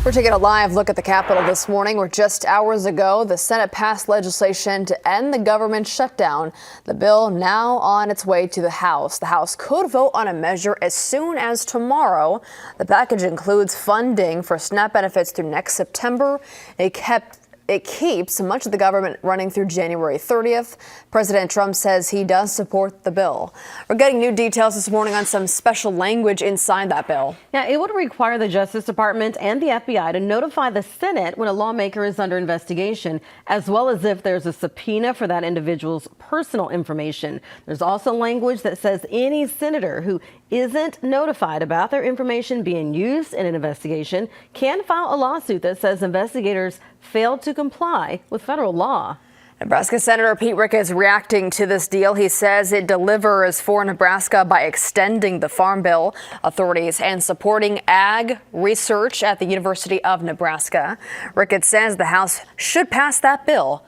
We're taking a live look at the Capitol this morning, where just hours ago, the Senate passed legislation to end the government shutdown. The bill now on its way to the House. The House could vote on a measure as soon as tomorrow. The package includes funding for SNAP benefits through next September. It keeps much of the government running through January 30th. President Trump says he does support the bill. We're getting new details this morning on some special language inside that bill. Yeah, it would require the Justice Department and the FBI to notify the Senate when a lawmaker is under investigation, as well as if there's a subpoena for that individual's personal information. There's also language that says any senator who isn't notified about their information being used in an investigation can file a lawsuit that says investigators failed to comply with federal law. Nebraska Senator Pete Ricketts reacting to this deal. He says it delivers for Nebraska by extending the Farm Bill authorities and supporting ag research at the University of Nebraska. Ricketts says the House should pass that bill